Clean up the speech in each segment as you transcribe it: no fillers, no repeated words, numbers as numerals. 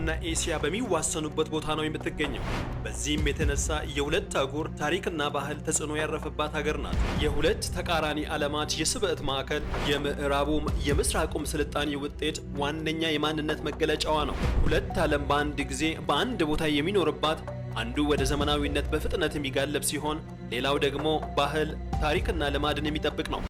አውሮፓና ኤሲያ በሚዋሰኑበት ቦታ ነው የምትገኘው። በዚህም የተነሳ የሁለት አህጉር ታሪክና ባህል ተጽዕኖ ያረፈባት ሀገር ናት። የሁለት ተቃራኒ ዓለማት የስብዕት ማዕከል፣ የምዕራቡም የምስራቁም ስልጣኔ ውጤት ዋነኛ የማንነት መገለጫዋ ነው። ሁለት ዓለም በአንድ ጊዜ በአንድ ቦታ የሚኖርባት፣ አንዱ ወደ ዘመናዊነት በፍጥነት የሚጋለብ ሲሆን፣ ሌላው ደግሞ ባህል፣ ታሪክና ልማድን የሚጠብቅ ነው።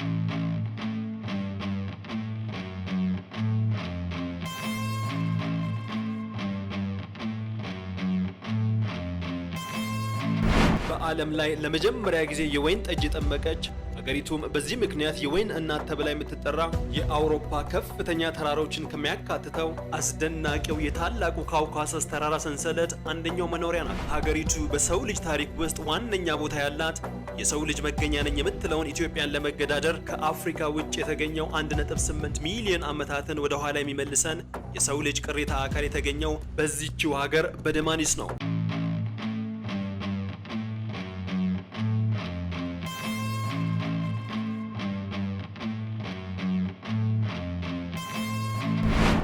በዓለም ላይ ለመጀመሪያ ጊዜ የወይን ጠጅ የጠመቀች፣ ሀገሪቱም በዚህ ምክንያት የወይን እናት ተብላ የምትጠራ፣ የአውሮፓ ከፍተኛ ተራሮችን ከሚያካትተው አስደናቂው የታላቁ ካውካሰስ ተራራ ሰንሰለት አንደኛው መኖሪያ ናት። ሀገሪቱ በሰው ልጅ ታሪክ ውስጥ ዋነኛ ቦታ ያላት፣ የሰው ልጅ መገኛ ነኝ የምትለውን ኢትዮጵያን ለመገዳደር ከአፍሪካ ውጭ የተገኘው 1.8 ሚሊዮን ዓመታትን ወደ ኋላ የሚመልሰን የሰው ልጅ ቅሪተ አካል የተገኘው በዚህችው ሀገር በደማኒስ ነው።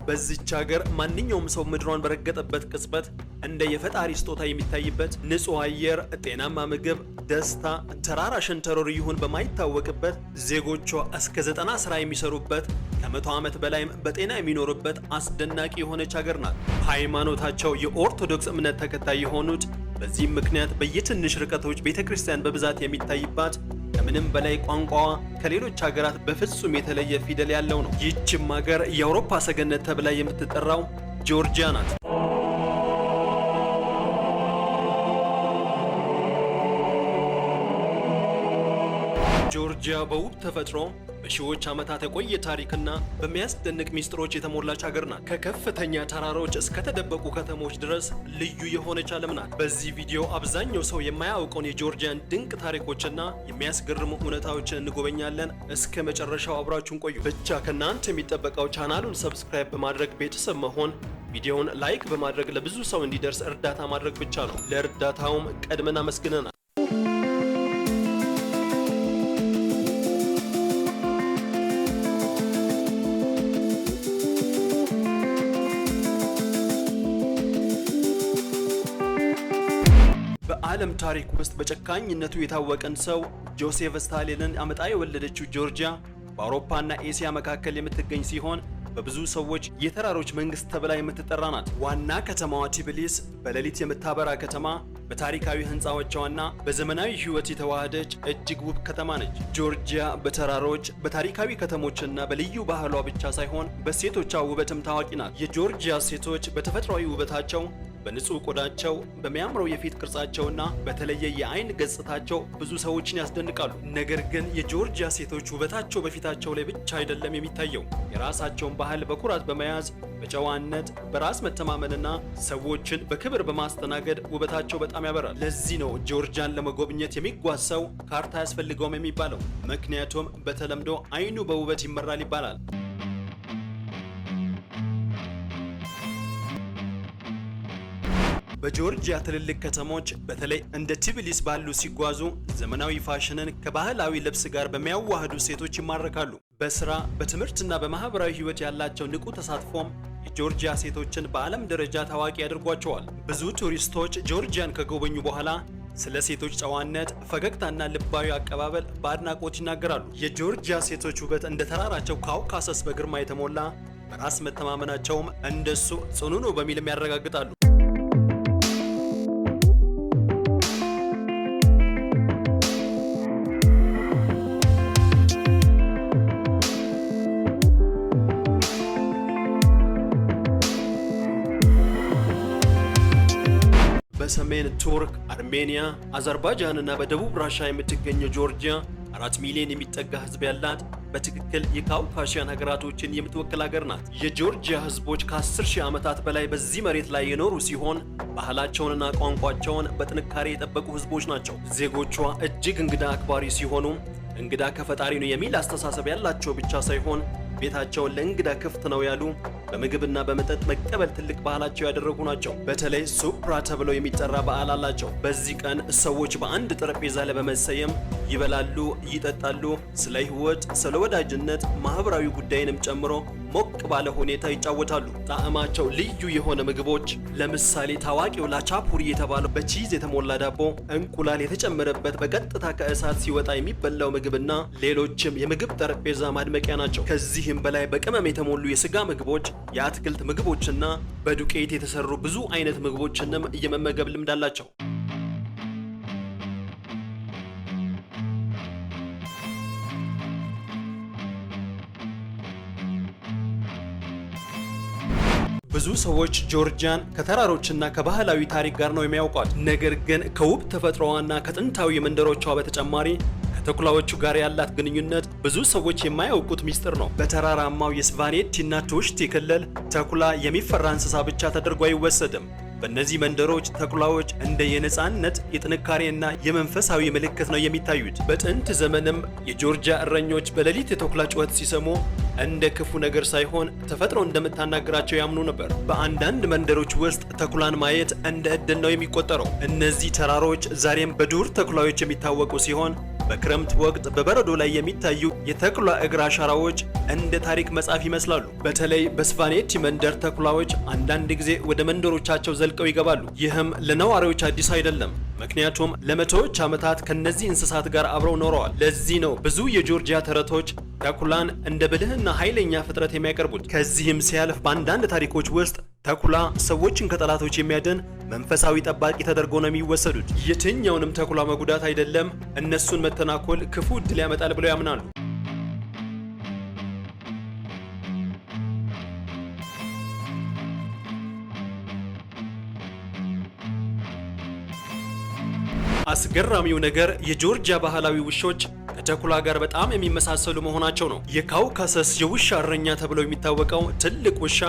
በዚህች ሀገር ማንኛውም ሰው ምድሯን በረገጠበት ቅጽበት እንደ የፈጣሪ ስጦታ የሚታይበት፣ ንጹህ አየር፣ ጤናማ ምግብ፣ ደስታ፣ ተራራ ሸንተረር ይሁን በማይታወቅበት፣ ዜጎቿ እስከ 90 ስራ የሚሰሩበት፣ ከ100 ዓመት በላይም በጤና የሚኖሩበት አስደናቂ የሆነች ሀገር ናት። ሃይማኖታቸው የኦርቶዶክስ እምነት ተከታይ የሆኑት በዚህም ምክንያት በየትንሽ ርቀቶች ቤተክርስቲያን በብዛት የሚታይባት፣ ከምንም በላይ ቋንቋዋ ከሌሎች ሀገራት በፍጹም የተለየ ፊደል ያለው ነው። ይህችም ሀገር የአውሮፓ ሰገነት ተብላ የምትጠራው ጆርጂያ ናት። ጆርጂያ በውብ ተፈጥሮ፣ በሺዎች ዓመታት የቆየ ታሪክና በሚያስደንቅ ሚስጥሮች የተሞላች ሀገር ናት። ከከፍተኛ ተራሮች እስከ ተደበቁ ከተሞች ድረስ ልዩ የሆነች ዓለም ናት። በዚህ ቪዲዮ አብዛኛው ሰው የማያውቀውን የጆርጂያን ድንቅ ታሪኮችና የሚያስገርሙ እውነታዎችን እንጎበኛለን። እስከ መጨረሻው አብራችሁን ቆዩ። ብቻ ከእናንተ የሚጠበቀው ቻናሉን ሰብስክራይብ በማድረግ ቤተሰብ መሆን፣ ቪዲዮውን ላይክ በማድረግ ለብዙ ሰው እንዲደርስ እርዳታ ማድረግ ብቻ ነው። ለእርዳታውም ቀድመን አመስግነናል። በዓለም ታሪክ ውስጥ በጨካኝነቱ የታወቀን ሰው ጆሴፍ ስታሊንን አመጣ የወለደችው ጆርጂያ በአውሮፓና ኤሲያ መካከል የምትገኝ ሲሆን በብዙ ሰዎች የተራሮች መንግስት ተብላ የምትጠራ ናት። ዋና ከተማዋ ቲቢሊስ በሌሊት የምታበራ ከተማ፣ በታሪካዊ ህንፃዎቿና በዘመናዊ ህይወት የተዋሃደች እጅግ ውብ ከተማ ነች። ጆርጂያ በተራሮች፣ በታሪካዊ ከተሞችና በልዩ ባህሏ ብቻ ሳይሆን በሴቶቿ ውበትም ታዋቂ ናት። የጆርጂያ ሴቶች በተፈጥሯዊ ውበታቸው፣ በንጹህ ቆዳቸው፣ በሚያምረው የፊት ቅርጻቸውና በተለየ የአይን ገጽታቸው ብዙ ሰዎችን ያስደንቃሉ። ነገር ግን የጆርጂያ ሴቶች ውበታቸው በፊታቸው ላይ ብቻ አይደለም የሚታየው። የራሳቸውን ባህል በኩራት በመያዝ፣ በጨዋነት፣ በራስ መተማመንና ሰዎችን በክብር በማስተናገድ ውበታቸው በጣም ያበራል። ለዚህ ነው ጆርጂያን ለመጎብኘት የሚጓዝ ሰው ካርታ አያስፈልገውም የሚባለው። ምክንያቱም በተለምዶ አይኑ በውበት ይመራል ይባላል። በጆርጂያ ትልልቅ ከተሞች በተለይ እንደ ቲቢሊስ ባሉ ሲጓዙ ዘመናዊ ፋሽንን ከባህላዊ ልብስ ጋር በሚያዋህዱ ሴቶች ይማረካሉ። በስራ በትምህርትና በማህበራዊ ህይወት ያላቸው ንቁ ተሳትፎም የጆርጂያ ሴቶችን በዓለም ደረጃ ታዋቂ ያደርጓቸዋል። ብዙ ቱሪስቶች ጆርጂያን ከጎበኙ በኋላ ስለ ሴቶች ጨዋነት፣ ፈገግታና ልባዊ አቀባበል በአድናቆት ይናገራሉ። የጆርጂያ ሴቶች ውበት እንደ ተራራቸው ካውካሰስ በግርማ የተሞላ፣ በራስ መተማመናቸውም እንደሱ ጽኑ ነው በሚልም ያረጋግጣሉ። በሰሜን ቱርክ፣ አርሜኒያ፣ አዘርባይጃን እና በደቡብ ራሻ የምትገኘው ጆርጂያ 4 ሚሊዮን የሚጠጋ ህዝብ ያላት በትክክል የካውካሺያን ሀገራቶችን የምትወክል ሀገር ናት። የጆርጂያ ህዝቦች ከ10,000 ዓመታት በላይ በዚህ መሬት ላይ የኖሩ ሲሆን ባህላቸውንና ቋንቋቸውን በጥንካሬ የጠበቁ ህዝቦች ናቸው። ዜጎቿ እጅግ እንግዳ አክባሪ ሲሆኑ እንግዳ ከፈጣሪ ነው የሚል አስተሳሰብ ያላቸው ብቻ ሳይሆን ቤታቸውን ለእንግዳ ክፍት ነው ያሉ፣ በምግብና በመጠጥ መቀበል ትልቅ ባህላቸው ያደረጉ ናቸው። በተለይ ሱፕራ ተብለው የሚጠራ በዓል አላቸው። በዚህ ቀን ሰዎች በአንድ ጠረጴዛ ላይ በመሰየም ይበላሉ፣ ይጠጣሉ፣ ስለ ህይወት፣ ስለ ወዳጅነት፣ ማህበራዊ ጉዳይንም ጨምሮ ሞቅ ባለ ሁኔታ ይጫወታሉ። ጣዕማቸው ልዩ የሆነ ምግቦች ለምሳሌ ታዋቂው ላቻፑሪ የተባለው በቺዝ የተሞላ ዳቦ፣ እንቁላል የተጨመረበት በቀጥታ ከእሳት ሲወጣ የሚበላው ምግብና ሌሎችም የምግብ ጠረጴዛ ማድመቂያ ናቸው። ከዚህም በላይ በቅመም የተሞሉ የስጋ ምግቦች፣ የአትክልት ምግቦችና በዱቄት የተሰሩ ብዙ አይነት ምግቦችንም የመመገብ ልምድ አላቸው። ብዙ ሰዎች ጆርጂያን ከተራሮችና ከባህላዊ ታሪክ ጋር ነው የሚያውቋት። ነገር ግን ከውብ ተፈጥሮዋና ከጥንታዊ መንደሮቿ በተጨማሪ ከተኩላዎቹ ጋር ያላት ግንኙነት ብዙ ሰዎች የማያውቁት ሚስጥር ነው። በተራራማው የስቫኔቲና ቱሽቲ ክልል ተኩላ የሚፈራ እንስሳ ብቻ ተደርጎ አይወሰድም። በእነዚህ መንደሮች ተኩላዎች እንደ የነጻነት፣ የጥንካሬና የመንፈሳዊ ምልክት ነው የሚታዩት። በጥንት ዘመንም የጆርጂያ እረኞች በሌሊት የተኩላ ጩኸት ሲሰሙ እንደ ክፉ ነገር ሳይሆን ተፈጥሮ እንደምታናግራቸው ያምኑ ነበር። በአንዳንድ መንደሮች ውስጥ ተኩላን ማየት እንደ ዕድል ነው የሚቆጠረው። እነዚህ ተራሮች ዛሬም በዱር ተኩላዎች የሚታወቁ ሲሆን በክረምት ወቅት በበረዶ ላይ የሚታዩ የተኩላ እግር አሻራዎች እንደ ታሪክ መጽሐፍ ይመስላሉ። በተለይ በስቫኔቲ መንደር ተኩላዎች አንዳንድ ጊዜ ወደ መንደሮቻቸው ዘልቀው ይገባሉ። ይህም ለነዋሪዎች አዲስ አይደለም፣ ምክንያቱም ለመቶዎች ዓመታት ከነዚህ እንስሳት ጋር አብረው ኖረዋል። ለዚህ ነው ብዙ የጆርጂያ ተረቶች ተኩላን እንደ ብልህና ኃይለኛ ፍጥረት የሚያቀርቡት። ከዚህም ሲያልፍ በአንዳንድ ታሪኮች ውስጥ ተኩላ ሰዎችን ከጠላቶች የሚያድን መንፈሳዊ ጠባቂ ተደርጎ ነው የሚወሰዱት። የትኛውንም ተኩላ መጉዳት አይደለም፣ እነሱን መተናኮል ክፉ ዕድል ያመጣል ብለው ያምናሉ። አስገራሚው ነገር የጆርጂያ ባህላዊ ውሾች ከተኩላ ጋር በጣም የሚመሳሰሉ መሆናቸው ነው። የካውካሰስ የውሻ እረኛ ተብሎ የሚታወቀው ትልቅ ውሻ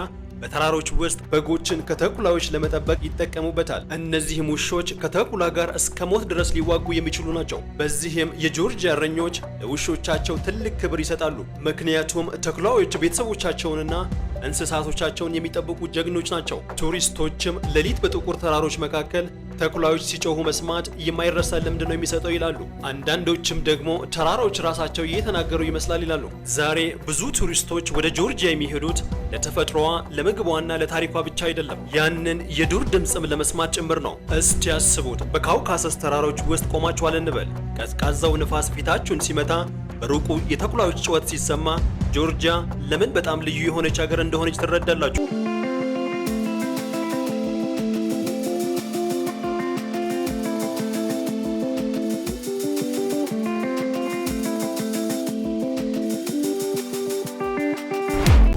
በተራሮች ውስጥ በጎችን ከተኩላዎች ለመጠበቅ ይጠቀሙበታል። እነዚህም ውሾች ከተኩላ ጋር እስከ ሞት ድረስ ሊዋጉ የሚችሉ ናቸው። በዚህም የጆርጂያ እረኞች ለውሾቻቸው ትልቅ ክብር ይሰጣሉ። ምክንያቱም ተኩላዎች ቤተሰቦቻቸውንና እንስሳቶቻቸውን የሚጠብቁ ጀግኖች ናቸው። ቱሪስቶችም ሌሊት በጥቁር ተራሮች መካከል ተኩላዎች ሲጮሁ መስማት የማይረሳ ልምድ ነው የሚሰጠው ይላሉ። አንዳንዶችም ደግሞ ተራሮች ራሳቸው እየተናገሩ ይመስላል ይላሉ። ዛሬ ብዙ ቱሪስቶች ወደ ጆርጂያ የሚሄዱት ለተፈጥሮዋ፣ ለምግቧና ለታሪኳ ብቻ አይደለም፣ ያንን የዱር ድምፅም ለመስማት ጭምር ነው። እስቲ ያስቡት፣ በካውካሰስ ተራሮች ውስጥ ቆማችኋል እንበል። ቀዝቃዛው ንፋስ ፊታችሁን ሲመታ፣ በሩቁ የተኩላዎች ጩኸት ሲሰማ ጆርጂያ ለምን በጣም ልዩ የሆነች ሀገር እንደሆነች ትረዳላችሁ።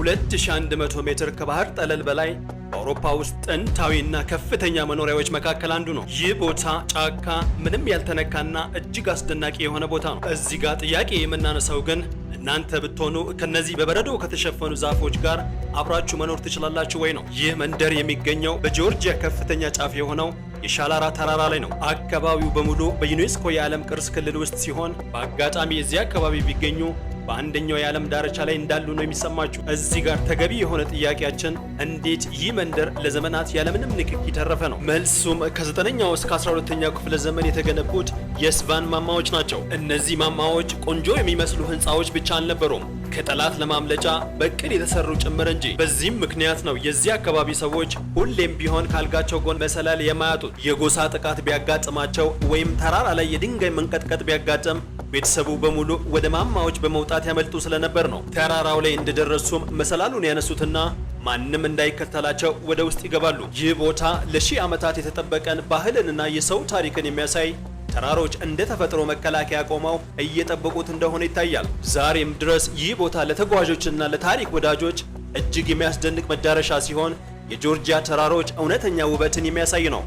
ሁለት ሺህ 100 ሜትር ከባህር ጠለል በላይ በአውሮፓ ውስጥ ጥንታዊና ከፍተኛ መኖሪያዎች መካከል አንዱ ነው። ይህ ቦታ ጫካ፣ ምንም ያልተነካና እጅግ አስደናቂ የሆነ ቦታ ነው። እዚህ ጋር ጥያቄ የምናነሳው ግን እናንተ ብትሆኑ ከነዚህ በበረዶ ከተሸፈኑ ዛፎች ጋር አብራችሁ መኖር ትችላላችሁ ወይ ነው። ይህ መንደር የሚገኘው በጆርጂያ ከፍተኛ ጫፍ የሆነው የሻላራ ተራራ ላይ ነው። አካባቢው በሙሉ በዩኔስኮ የዓለም ቅርስ ክልል ውስጥ ሲሆን በአጋጣሚ እዚህ አካባቢ ቢገኙ በአንደኛው የዓለም ዳርቻ ላይ እንዳሉ ነው የሚሰማችሁ። እዚህ ጋር ተገቢ የሆነ ጥያቄያችን እንዴት ይህ መንደር ለዘመናት ያለምንም ንክኪ ተረፈ ነው። መልሱም ከ9ኛው እስከ 12ኛው ክፍለ ዘመን የተገነቡት የስቫን ማማዎች ናቸው። እነዚህ ማማዎች ቆንጆ የሚመስሉ ህንፃዎች ብቻ አልነበሩም፣ ከጠላት ለማምለጫ በቅድ የተሰሩ ጭምር እንጂ። በዚህም ምክንያት ነው የዚህ አካባቢ ሰዎች ሁሌም ቢሆን ካልጋቸው ጎን መሰላል የማያጡት። የጎሳ ጥቃት ቢያጋጥማቸው ወይም ተራራ ላይ የድንጋይ መንቀጥቀጥ ቢያጋጥም ቤተሰቡ በሙሉ ወደ ማማዎች በመውጣት ያመልጡ ስለነበር ነው። ተራራው ላይ እንደደረሱም መሰላሉን ያነሱትና ማንም እንዳይከተላቸው ወደ ውስጥ ይገባሉ። ይህ ቦታ ለሺህ ዓመታት የተጠበቀን ባህልንና የሰው ታሪክን የሚያሳይ ተራሮች እንደ ተፈጥሮ መከላከያ ቆመው እየጠበቁት እንደሆነ ይታያል። ዛሬም ድረስ ይህ ቦታ ለተጓዦችና ለታሪክ ወዳጆች እጅግ የሚያስደንቅ መዳረሻ ሲሆን የጆርጂያ ተራሮች እውነተኛ ውበትን የሚያሳይ ነው።